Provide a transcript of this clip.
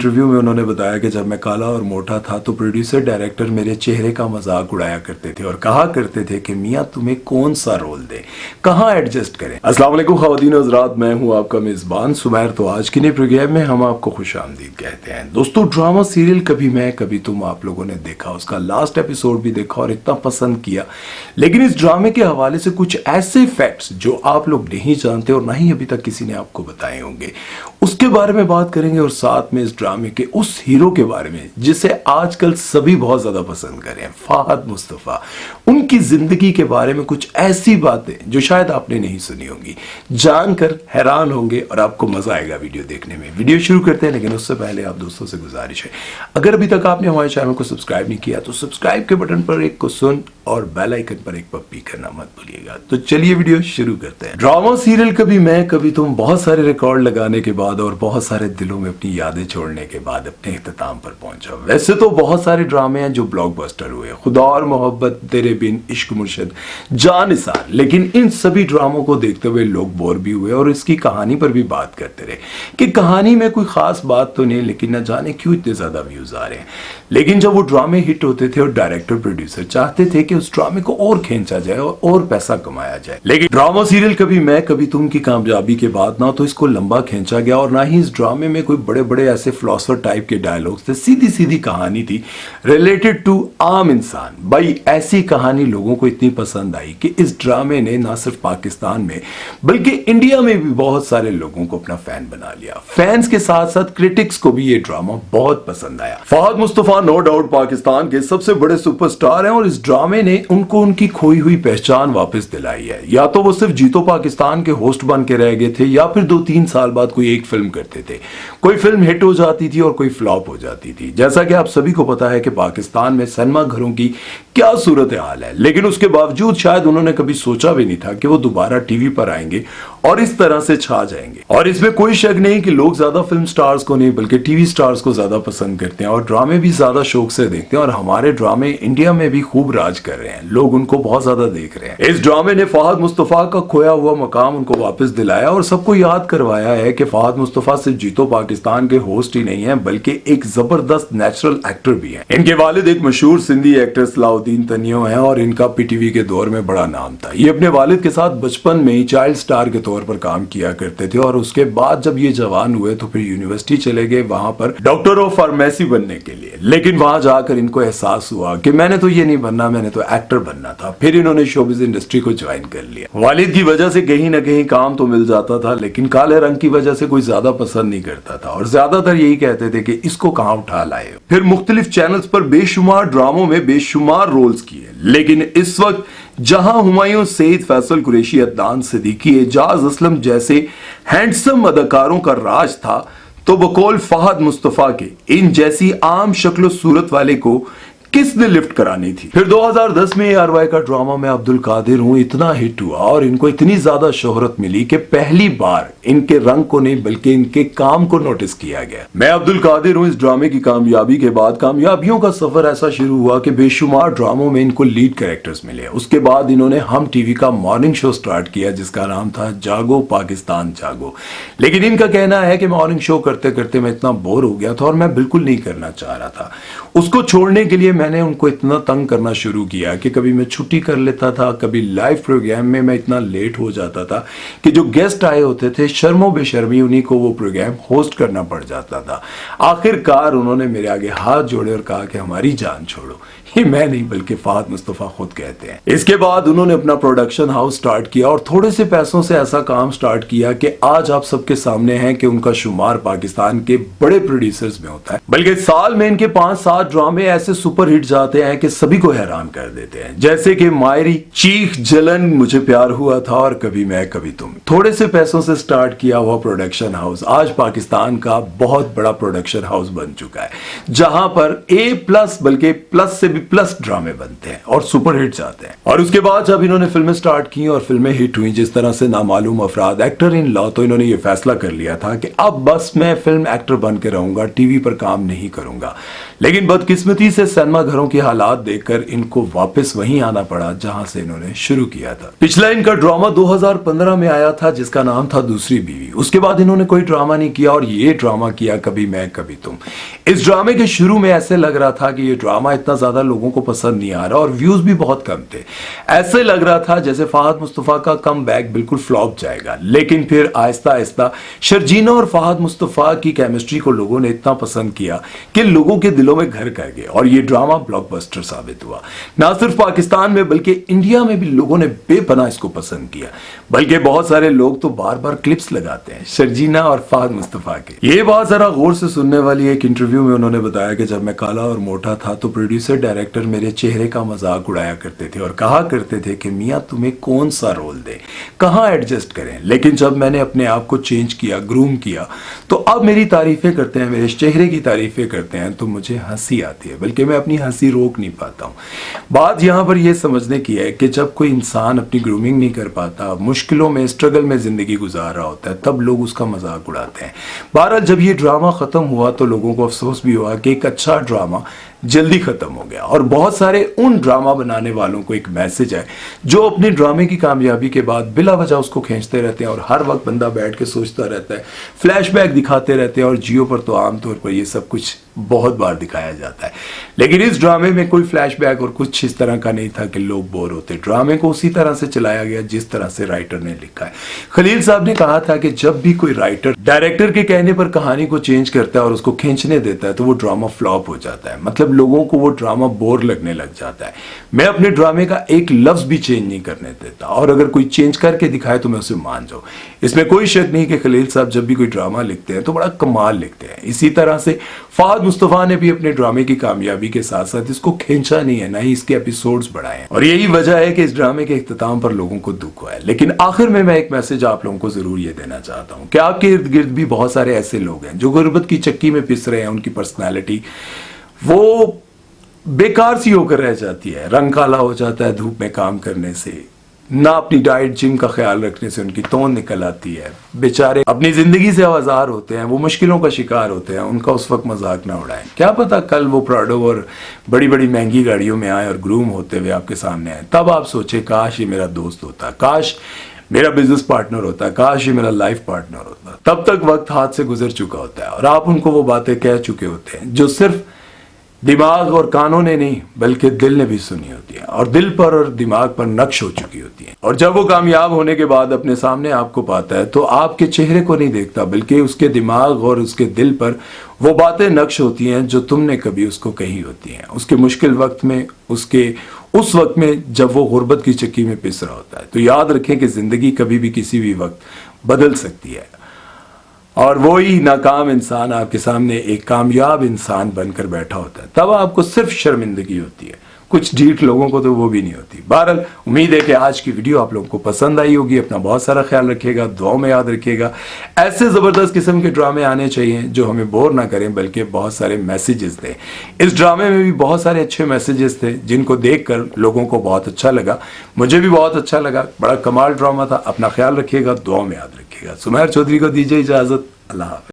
Interview में उन्होंने बताया कि जब मैं काला और मोटा था तो प्रोड्यूसर डायरेक्टर मेरे चेहरे का मजाक उड़ाया करते थे और कहा करते थे कि मियाँ तुम्हें कौन सा रोल दे, कहाँ एडजस्ट करें। अस्सलाम वालेकुम ख़वातीन हज़रात, मैं हूँ आपका मेज़बान सुमैर। तो आज की नई प्रोग्राम में हम आपको खुशामदीद कहते हैं। दोस्तों, ड्रामा सीरियल कभी मैं कभी तुम आप लोगों ने देखा, उसका लास्ट एपिसोड भी देखा और इतना पसंद किया, लेकिन इस ड्रामे के हवाले से कुछ ऐसे फैक्ट्स जो आप लोग नहीं जानते और ना ही अभी तक किसी ने आपको बताए होंगे, उसके बारे में बात करेंगे। और साथ में इस ड्रामे के उस हीरो के बारे में जिसे आजकल सभी बहुत ज्यादा पसंद कर रहे हैं, फहद मुस्तफा, उनकी जिंदगी के बारे में कुछ ऐसी बातें जो शायद आपने नहीं सुनी होंगी, जानकर हैरान होंगे और आपको मजा आएगा वीडियो देखने में। वीडियो शुरू करते हैं, लेकिन उससे पहले आप दोस्तों से गुजारिश है, अगर अभी तक आपने हमारे चैनल को सब्सक्राइब नहीं किया तो सब्सक्राइब के बटन पर एक को सुन और बेल आइकन पर एक पप्पी करना मत भूलिएगा। तो चलिए वीडियो शुरू करते हैं। ड्रामा सीरियल कभी मैं कभी तुम बहुत सारे रिकॉर्ड लगाने के बाद और बहुत सारे दिलों में अपनी यादें छोड़ने के बाद अपने इख्तिताम पर पहुंचा। वैसे तो बहुत सारे ड्रामे हैं जो ब्लॉकबस्टर हुए, खुदा और मोहब्बत, तेरे बिन, इश्क मुर्शिद, जान निसार, लेकिन इन सभी ड्रामों को देखते हुए लोग बोर भी हुए और इसकी कहानी पर भी बात करते रहे कि कहानी में कोई खास बात तो नहीं, लेकिन न जाने क्यों इतने ज्यादा व्यूज आ रहे हैं। लेकिन जब वो ड्रामे हिट होते थे और डायरेक्टर प्रोड्यूसर चाहते थे कि उस ड्रामे को और खींचा जाए और पैसा कमाया जाए, लेकिन ड्रामा सीरियल कभी मैं कभी तुम की कामयाबी के बाद ना तो इसको लंबा खींचा गया और ना ही इस ड्रामे में कोई बड़े बड़े ऐसे फिलोसफर टाइप के डायलॉग्स थे। सीधी सीधी कहानी थी रिलेटेड टू आम इंसान। भाई, ऐसी कहानी लोगों को इतनी पसंद आई कि इस ड्रामे ने ना सिर्फ पाकिस्तान में बल्कि इंडिया में भी बहुत सारे लोगों को अपना फैन बना लिया। फैंस के साथ साथ क्रिटिक्स को भी ये ड्रामा बहुत पसंद आया। फहद मुस्तफा नो डाउट पाकिस्तान के सबसे बड़े सुपरस्टार हैं और इस ड्रामे ने उनको उनकी खोई हुई पहचान वापस दिलाई है। या तो वो सिर्फ जीतो पाकिस्तान के होस्ट बन के रह गए थे या फिर 2-3 साल बाद कोई एक फिल्म करते थे। कोई फिल्म हिट हो जाती थी और कोई फ्लॉप हो जाती थी। जैसा कि आप सभी को पता है कि पाकिस्तान में सिनेमा घरों की क्या सूरत हाल है, लेकिन उसके बावजूद शायद उन्होंने कभी सोचा भी नहीं था कि वो दोबारा टीवी पर आएंगे और इस तरह से छा जाएंगे। और इसमें कोई शक नहीं कि लोग ज्यादा फिल्म स्टार्स को नहीं बल्कि टीवी स्टार्स को ज्यादा पसंद करते हैं और ड्रामे भी ज्यादा शौक से देखते हैं और हमारे ड्रामे इंडिया में भी खूब राज कर रहे हैं, लोग उनको बहुत ज्यादा देख रहे हैं। इस ड्रामे ने फहद मुस्तफा का खोया हुआ मकाम उनको वापस दिलाया और सबको याद करवाया है कि फहद मुस्तफा सिर्फ जीतो पाकिस्तान के होस्ट ही नहीं है बल्कि एक जबरदस्त नेचुरल एक्टर भी है। इनके वालिद एक मशहूर सिंधी एक्टर सलाउद्दीन तनियो है और इनका पीटीवी के दौर में बड़ा नाम था। ये अपने वालिद के साथ बचपन में ही चाइल्ड स्टार के तौर पर काम किया करते थे और उसके बाद जब ये जवान हुए तो फिर यूनिवर्सिटी चले गए वहां पर डॉक्टर ऑफ फार्मेसी बनने के लिए। लेकिन वहां जाकर इनको एहसास हुआ कि मैंने तो ये नहीं बनना, मैंने तो एक्टर बनना था। फिर इन्होंने शोबिज इंडस्ट्री को ज्वाइन कर लिया। वालिद की वजह से कहीं ना कहीं काम तो मिल जाता था, लेकिन काले रंग की वजह से कोई ज्यादा पसंद नहीं करता था और ज्यादातर यही कहते थे कि इसको कहां उठा लाए। फिर मुख्तलिफ चैनल्स पर बेशुमार ड्रामों में बेशुमार रोल्स किए, लेकिन इस वक्त जहां हुमायूं, सईद, फैसल कुरैशी, अदनान सिद्दीकी, एजाज असलम जैसे हैंडसम अदाकारों का राज था, तो बकौल फहद मुस्तफा के इन जैसी आम शक्ल सूरत वाले को किसने लिफ्ट करानी थी। फिर 2010 में ARY का ड्रामा मैं अब्दुल कादिर हूं इतना हिट हुआ और इनको इतनी ज्यादा शोहरत मिली कि पहली बार इनके रंग को नहीं बल्कि इनके काम को नोटिस किया गया। मैं अब्दुल कादिर हूं इस ड्रामे की कामयाबी के बाद कामयाबियों का सफर ऐसा शुरू हुआ कि बेशुमार ड्रामों में इनको लीड कैरेक्टर्स मिले। उसके बाद इन्होंने हम टीवी का मॉर्निंग शो स्टार्ट किया जिसका नाम था जागो पाकिस्तान जागो। लेकिन इनका कहना है कि मॉर्निंग शो करते करते मैं इतना बोर हो गया था और मैं बिल्कुल नहीं करना चाह रहा था। उसको छोड़ने के लिए मैंने उनको इतना तंग करना शुरू किया कि कभी मैं छुट्टी कर लेता था, कभी लाइव प्रोग्राम में मैं इतना लेट हो जाता था कि जो गेस्ट आए होते थे शर्मो बेशर्मी उन्हीं को वो प्रोग्राम होस्ट करना पड़ जाता था। आखिरकार उन्होंने मेरे आगे हाथ जोड़े और कहा कि हमारी जान छोड़ो। ये मैं नहीं बल्कि फहद मुस्तफा खुद कहते हैं। इसके बाद उन्होंने अपना प्रोडक्शन हाउस स्टार्ट किया और थोड़े से पैसों से ऐसा काम स्टार्ट किया कि आज आप सबके सामने है कि उनका शुमार पाकिस्तान के बड़े प्रोड्यूसर्स में होता है। बल्कि साल में इनके 5-7 ड्रामे ऐसे सुपर हिट जाते हैं कि सभी को हैरान कर देते हैं, जैसे कि मायरी, चीख, जलन, मुझे प्यार हुआ था और कभी मैं कभी तुम। थोड़े से पैसों से स्टार्ट किया हुआ प्रोडक्शन हाउस आज पाकिस्तान का बहुत बड़ा प्रोडक्शन हाउस बन चुका है, जहां पर A+ बल्कि प्लस से भी प्लस ड्रामे बनते हैं और सुपर हिट जाते हैं। और उसके बाद जब इन्होंने फिल्में स्टार्ट की और फिल्में हिट हुई जिस तरह से नामालूम अफराद, एक्टर इन लॉ, तो इन्होंने ये फैसला कर लिया था कि अब बस मैं फिल्म एक्टर बन के रहूंगा, टीवी पर काम नहीं करूंगा। लेकिन बदकिस्मती से सिनेमा घरों के हालात देखकर इनको वापस वहीं आना पड़ा जहां से इन्होंने शुरू किया था। पिछला इनका ड्रामा 2015 में आया था जिसका नाम था दूसरी बीवी। उसके बाद इन्होंने कोई ड्रामा नहीं किया और ये ड्रामा किया कभी मैं कभी तुम। इस ड्रामे के शुरू में ऐसे लग रहा था कि ये ड्रामा इतना ज्यादा लोगों को पसंद नहीं आ रहा और व्यूज भी बहुत कम थे। ऐसे लग रहा था जैसे फहद मुस्तफा का कम बैक बिल्कुल फ्लॉप जाएगा, लेकिन फिर आहिस्ता आहिस्ता शर्जीना और फहद मुस्तफा की केमिस्ट्री को लोगों ने इतना पसंद किया कि लोगों के दिलों में घर कर गए और ये ड्रामा ब्लॉकबस्टर साबित हुआ। ना सिर्फ पाकिस्तान में बल्कि इंडिया में भी लोगों ने बेपनाह इसको पसंद किया, बल्कि बहुत सारे लोग तो बार बार क्लिप्स लगाते हैं शर्जीना और फहद मुस्तफा के। ये बात जरा गौर से सुनने वाली। एक इंटरव्यू में उन्होंने बताया कि जब मैं काला और मोटा था तो प्रोड्यूसर डायरेक्टर मेरे चेहरे का मजाक उड़ाया करते थे और कहा करते थे कि मियां तुम्हें कौन सा रोल दे, कहां एडजस्ट करें। लेकिन जब मैंने अपने आप को चेंज किया, ग्रूम किया, तो अब मेरी तारीफें करते हैं, मेरे चेहरे की तारीफें करते हैं तो मुझे हंसी आती है, बल्कि मैं अपनी हंसी रोक नहीं पाता हूं। बात यहां पर यह समझने की है कि जब कोई इंसान अपनी ग्रूमिंग नहीं कर पाता, मुश्किलों में, स्ट्रगल में जिंदगी गुजार रहा होता है, तब लोग उसका मजाक उड़ाते हैं। बहरहाल जब ये ड्रामा खत्म हुआ तो लोगों को अफसोस भी हुआ कि एक अच्छा ड्रामा जल्दी खत्म हो गया। और बहुत सारे उन ड्रामा बनाने वालों को एक मैसेज है जो अपने ड्रामे की कामयाबी के बाद बिला वजह उसको खींचते रहते हैं और हर वक्त बंदा बैठ के सोचता रहता है, फ्लैशबैक दिखाते रहते हैं। और जियो पर तो आमतौर पर ये सब कुछ बहुत बार दिखाया जाता है, लेकिन इस ड्रामे में कोई फ्लैशबैक और कुछ इस तरह का नहीं था कि लोग बोर होते। ड्रामे को उसी तरह से चलाया गया जिस तरह से राइटर ने लिखा है। खलील साहब ने कहा था कि जब भी कोई राइटर डायरेक्टर के कहने पर कहानी को चेंज करता है और उसको खींचने देता है तो वो ड्रामा फ्लॉप हो जाता है, मतलब लोगों को वो ड्रामा बोर लगने लग जाता है। मैं अपने ड्रामे का एक लफ्ज भी चेंज नहीं करने देता और अगर कोई चेंज करके दिखाए तो मैं उसे मान जाऊं। इसमें कोई शक नहीं कि खलील साहब जब भी कोई ड्रामा लिखते हैं तो बड़ा कमाल लिखते हैं। इसी तरह से फहद मुस्तफा ने भी अपने ड्रामे की कामयाबी के साथ साथ इसको खींचा नहीं है, ना ही इसके एपिसोड्स बढ़ाए हैं। और यही वजह है कि इस ड्रामे के इख्तिताम पर लोगों को दुख हुआ है। लेकिन आखिर में मैं एक मैसेज आप लोगों को जरूर ये देना चाहता हूं कि आपके इर्द गिर्द भी बहुत सारे ऐसे लोग हैं जो गुर्बत की चक्की में पिस रहे हैं। उनकी पर्सनैलिटी वो बेकार सी होकर रह जाती है, रंग काला हो जाता है धूप में काम करने से, ना अपनी डाइट जिम का ख्याल रखने से उनकी तोंद निकल आती है। बेचारे अपनी जिंदगी से आवाजार होते हैं, वो मुश्किलों का शिकार होते हैं, उनका उस वक्त मजाक ना उड़ाएं। क्या पता कल वो प्राडो और बड़ी बड़ी महंगी गाड़ियों में आए और ग्रूम होते हुए आपके सामने आए, तब आप सोचे काश ये मेरा दोस्त होता, काश मेरा बिजनेस पार्टनर होता, काश ये मेरा लाइफ पार्टनर होता। तब तक वक्त हाथ से गुजर चुका होता है और आप उनको वो बातें कह चुके होते हैं जो सिर्फ दिमाग और कानों ने नहीं बल्कि दिल ने भी सुनी होती है और दिल पर और दिमाग पर नक्श हो चुकी होती है। और जब वो कामयाब होने के बाद अपने सामने आपको पाता है तो आपके चेहरे को नहीं देखता बल्कि उसके दिमाग और उसके दिल पर वो बातें नक्श होती हैं जो तुमने कभी उसको कही होती हैं, उसके मुश्किल वक्त में, उसके उस वक्त में जब वो गुर्बत की चक्की में पिस रहा होता है। तो याद रखें कि जिंदगी कभी भी किसी भी वक्त बदल सकती है और वही नाकाम इंसान आपके सामने एक कामयाब इंसान बनकर बैठा होता है, तब आपको सिर्फ शर्मिंदगी होती है। कुछ ढीठ लोगों को तो वो भी नहीं होती। बहरहाल उम्मीद है कि आज की वीडियो आप लोगों को पसंद आई होगी। अपना बहुत सारा ख्याल रखिएगा, दुआओं में याद रखिएगा। ऐसे जबरदस्त किस्म के ड्रामे आने चाहिए जो हमें बोर ना करें बल्कि बहुत सारे मैसेजेस दें। इस ड्रामे में भी बहुत सारे अच्छे मैसेजेस थे जिनको देखकर लोगों को बहुत अच्छा लगा, मुझे भी बहुत अच्छा लगा। बड़ा कमाल ड्रामा था। अपना ख्याल रखिएगा, दुआओं में याद रखिएगा। सुमैर चौधरी को दीजिए इजाजत। अल्लाह हाफ़िज़।